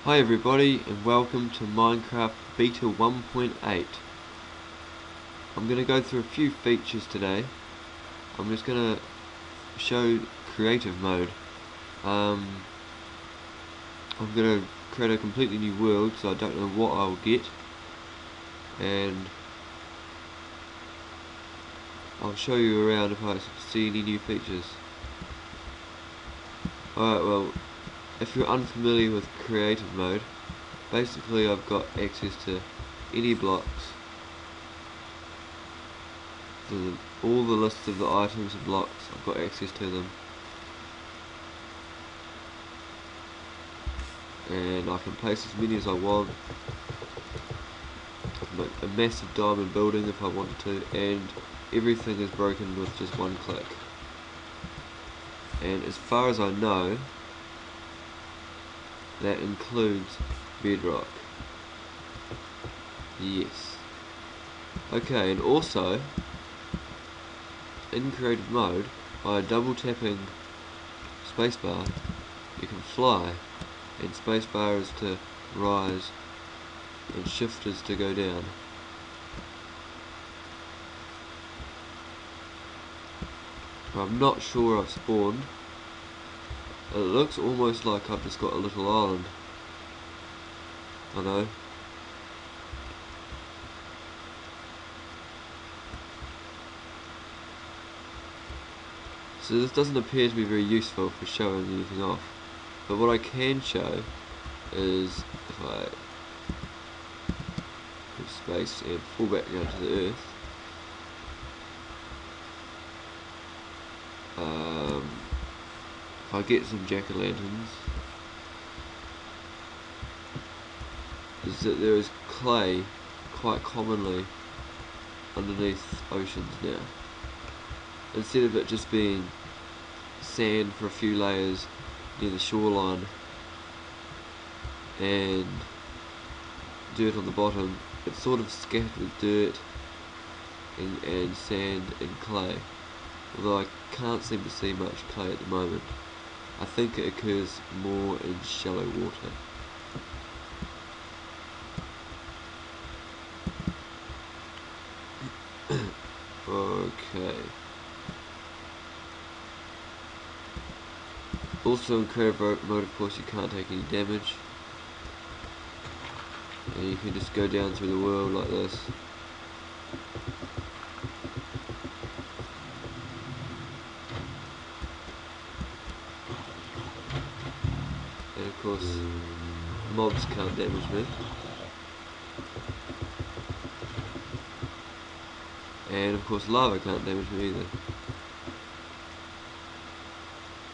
Hi everybody and welcome to Minecraft Beta 1.8. I'm going to go through a few features today. I'm just going to show creative mode. I'm going to create a completely new world, so I don't know what I'll get, and I'll show you around if I see any new features. Alright, well, if you're unfamiliar with creative mode, basically I've got access to any blocks, all the lists of the items and blocks. I've got access to them, and I can place as many as I want. I can make a massive diamond building if I wanted to, and everything is broken with just one click. And as far as I know, that includes bedrock. Yes. Okay, and also in creative mode, by double tapping spacebar, you can fly, and spacebar is to rise and shift is to go down. I'm not sure I've spawned. It looks almost like I've just got a little island. I know. So this doesn't appear to be very useful for showing anything off. But what I can show is if I put space and fall back down to the earth. If I get some jack-o'-lanterns, is that there is clay quite commonly underneath oceans now. Instead of it just being sand for a few layers near the shoreline and dirt on the bottom, it's sort of scattered with dirt and sand and clay, although I can't seem to see much clay at the moment. I think it occurs more in shallow water. Okay. Also in creative mode, of course, you can't take any damage. And you can just go down through the world like this. And of course, mobs can't damage me. And of course, lava can't damage me either.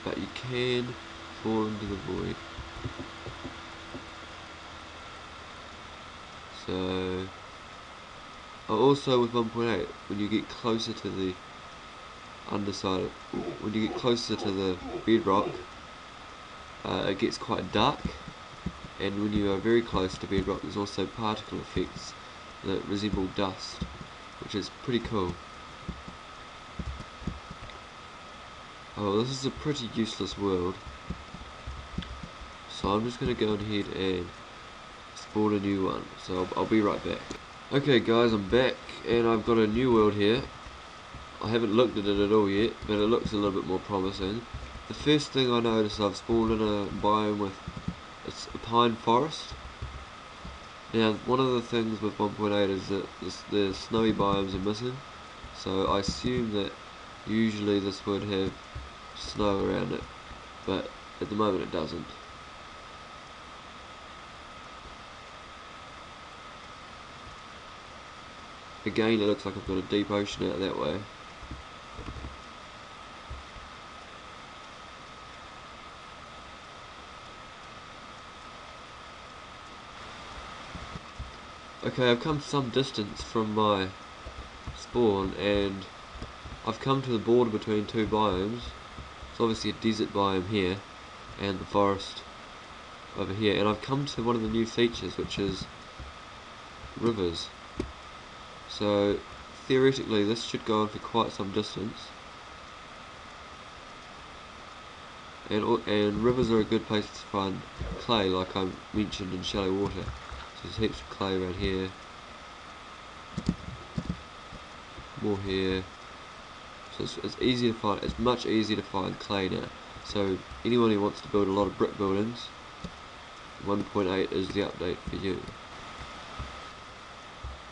But you can fall into the void. So, also with 1.8, when you get closer to the underside, when you get closer to the bedrock, it gets quite dark, and when you are very close to bedrock, there's also particle effects that resemble dust, which is pretty cool. Oh, this is a pretty useless world, so I'm just going to go ahead and spawn a new one, so I'll be right back. Okay guys, I'm back, and I've got a new world here. I haven't looked at it at all yet, but it looks a little bit more promising. The first thing I noticed, I've spawned in a biome with it's a pine forest. Now, one of the things with 1.8 is that the snowy biomes are missing, so I assume that usually this would have snow around it, but at the moment it doesn't. Again, it looks like I've got a deep ocean out that way. Okay, I've come some distance from my spawn, and I've come to the border between two biomes. It's obviously a desert biome here, and the forest over here, and I've come to one of the new features, which is rivers. So theoretically this should go on for quite some distance, and rivers are a good place to find clay, like I mentioned in shallow water. So there's heaps of clay around here, more here. So it's easy to find. It's much easier to find clay now. So anyone who wants to build a lot of brick buildings, 1.8 is the update for you.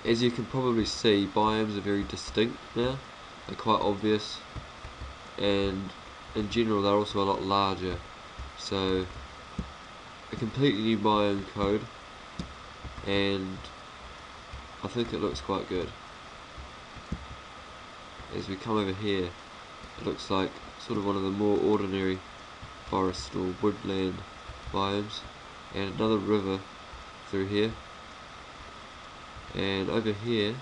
As you can probably see, biomes are very distinct now. They're quite obvious, and in general they're also a lot larger. So a completely new biome code, and I think it looks quite good. As we come over here, it looks like sort of one of the more ordinary forest or woodland biomes, and another river through here. And over here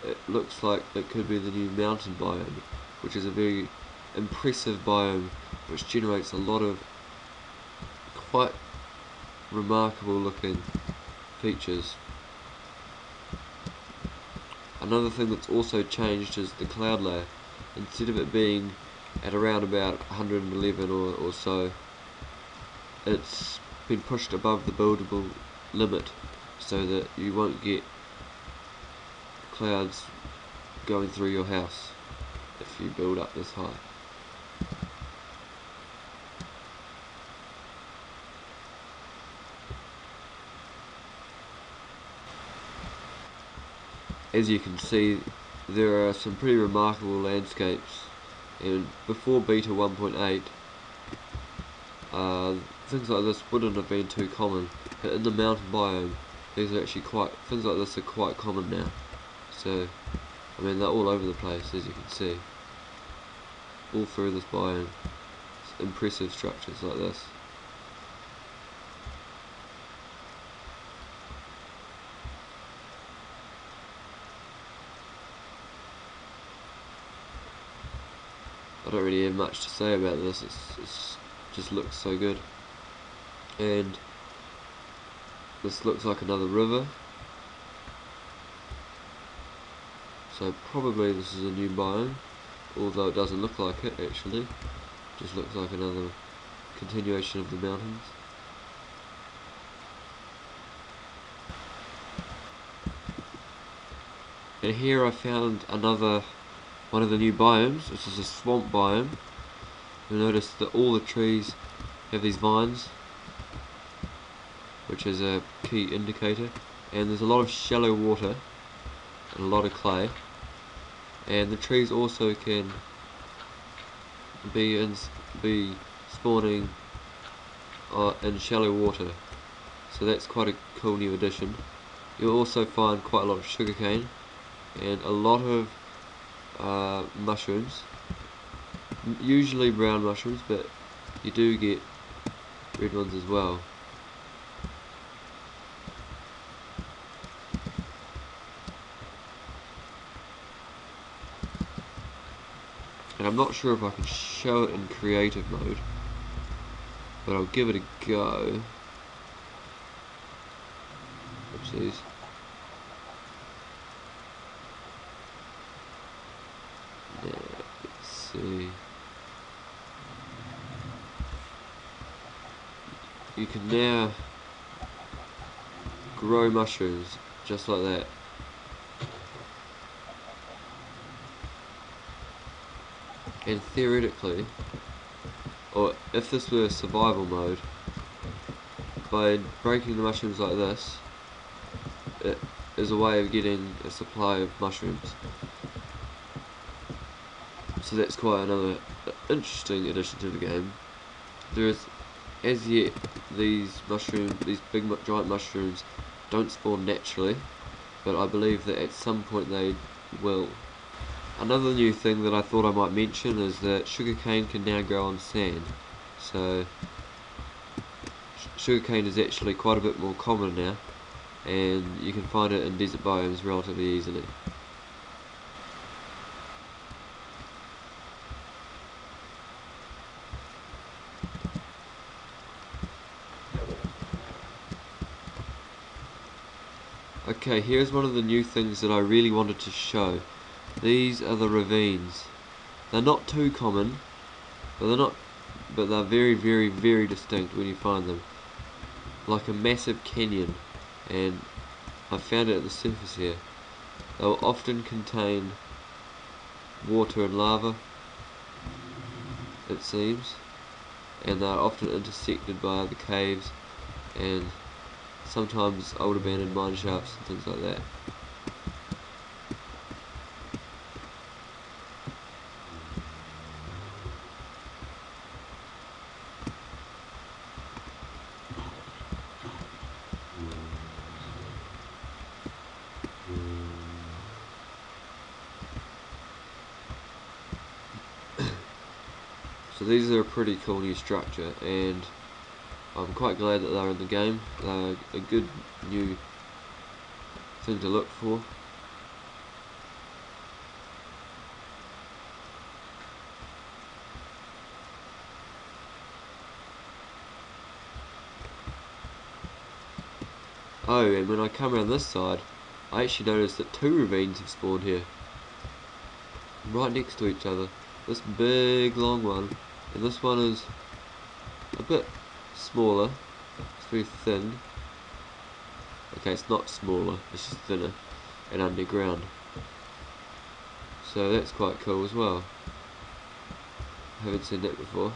it looks like it could be the new mountain biome, which is a very impressive biome which generates a lot of quite remarkable looking features. Another thing that's also changed is the cloud layer. Instead of it being at around about 111 or so, it's been pushed above the buildable limit so that you won't get clouds going through your house if you build up this high. As you can see, there are some pretty remarkable landscapes, and before beta 1.8 things like this wouldn't have been too common, but in the mountain biome things like this are quite common now. So I mean, they're all over the place, as you can see, all through this biome. It's impressive structures like this. I don't really have much to say about this. It's just looks so good. And this looks like another river. So probably this is a new biome, although it doesn't look like it actually. It just looks like another continuation of the mountains. And here I found another one of the new biomes. This is a swamp biome. You'll notice that all the trees have these vines, which is a key indicator, and there's a lot of shallow water and a lot of clay, and the trees also can be spawning in shallow water, so that's quite a cool new addition. You'll also find quite a lot of sugarcane and a lot of mushrooms, usually brown mushrooms, but you do get red ones as well. And I'm not sure if I can show it in creative mode, but I'll give it a go. Oopsies. Now, let's see. You can now grow mushrooms just like that. And theoretically, or if this were survival mode, by breaking the mushrooms like this, it is a way of getting a supply of mushrooms. So that's quite another interesting addition to the game. There is, as yet, these big giant mushrooms don't spawn naturally, but I believe that at some point they will. Another new thing that I thought I might mention is that sugarcane can now grow on sand. So sugarcane is actually quite a bit more common now, and you can find it in desert biomes relatively easily. Okay, here's one of the new things that I really wanted to show. These are the ravines. They're not too common, but they're not but they're very, very, very distinct when you find them. Like a massive canyon, and I found it at the surface here. They will often contain water and lava, it seems, and they are often intersected by other caves and sometimes old abandoned mine shafts and things like that. So these are a pretty cool new structure, and I'm quite glad that they're in the game. They're a good new thing to look for. Oh, and when I come around this side, I actually noticed that 2 ravines have spawned here, right next to each other. This big long one, and this one is a bit smaller. It's very thin. Okay, it's not smaller, it's just thinner and underground. So that's quite cool as well. I haven't seen that before.